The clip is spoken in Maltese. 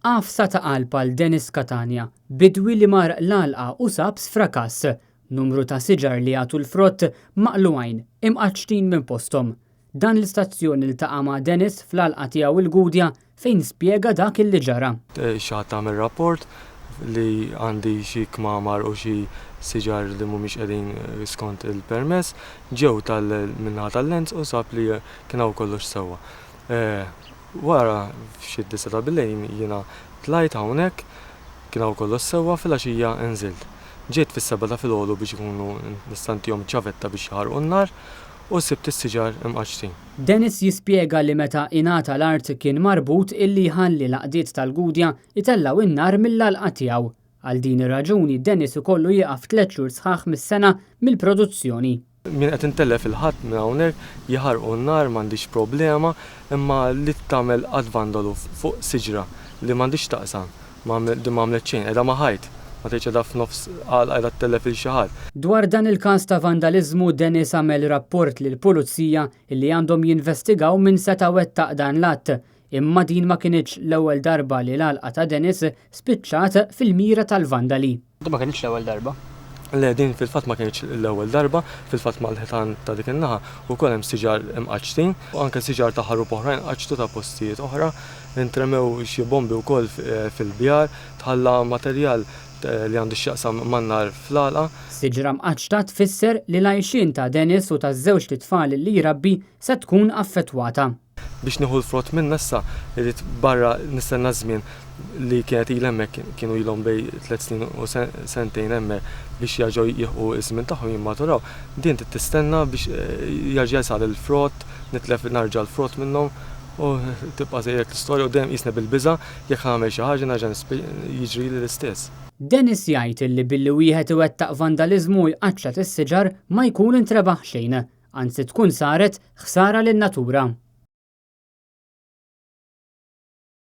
Għafsa ta' qalb għal Dennis Catania, bidwi li mar l-għalqa u sab sfrakas, numru ta' siġar li għatu l-frott maqluwajn imqaċtin minn postom. Dan l-istazzjoni li taqa' ma' Dennis fl-għalqa tiegħu il-Gudja fejn spjega dak il-li ġara. Xaħat tagħmel rapport li għandi xi kmamar u xi siġar li mhumiex qegħdin skont il-permess, ġew minnaħa tal-Lens u sab li kien hawn kollox sewwa. Wara f'xi disa ta' bil-lejl jiena tlajt hawnhekk kien hawn kollox sewwa fil-għaxija nżilt. Ġejt fis-seba' ta' filgħodu biex ikunu nistantihom ċavetta biex jaħarqu n-nar u sibt is-siġar imqaċtin. Dennis jispjega li meta ingħata l-art kien marbut illi ħalli l-qdiet tal-Gudja itellaw in-nar mill-għalqa tiegħu. Għal din ir-raġuni Dennis ikollu jieqaf 3 xhur sħaħ mis-sena mill-produzzjoni. Min qed intellef il-ħadd minn hawnhekk jaħarqu n-nar m'għandix problema, imma li tagħmel qatt vandalu fuq siġra li m'għandix taqsam, m'għamlet xejn qiegħda ma' ħajt, ma tgħidx qiegħda f'nofs qalqa qiegħda ttellef il xi ħadd. Dwar dan il-każ ta' vandaliżmu Dennis għamel rapport lill-Pulizija illi għandhom jinvestigaw min seta' wettaq dan l-att, imma din ma kienx l-ewwel darba li l-għalqa ta' Dennis spiċċat fil-mira tal-vandali. Ma kienx l-ewwel darba? Le, din fil-fatt ma kienx l-ewwel darba, fil-fatt mal-ħitan ta' dik in-naħa wkoll hemm siġar imqaċtin u anke siġar ta' ħarub oħrajn qaċtu ta' postijiet oħra, intremew xi bombi wkoll fil-bjar, tħalla materjal li għandu x'jaqsam man-nar fl-għalqa. Siġra mqaċta tfisser li l-għajxien ta' Dennis u taż-żewġ titfal li jirabbi se tkun affettwata. Biex nieħu l-frott minn nessa irid barra nistenna żmien li kienet il hemmhekk kienu ilhom bej 3 snin u sentejn hemmhekk biex jerġgħu jieħu iż-żmien tagħhom jimmaturaw, din tistenna biex jerġa' jsal il-frott, nitlef narġa' l-frott minnhom u tibqa' żejjek l-istorja u dejjem qisna bil-biża' jekk nagħmel xi ħaġa nerġa' jiġri li l-istess. Dennis jgħid li billi wieħed iwettaq vandaliżmu jqaċċat is-siġar ma jkun intrebaħ xejn, anzi tkun saret ħsara lin-natura.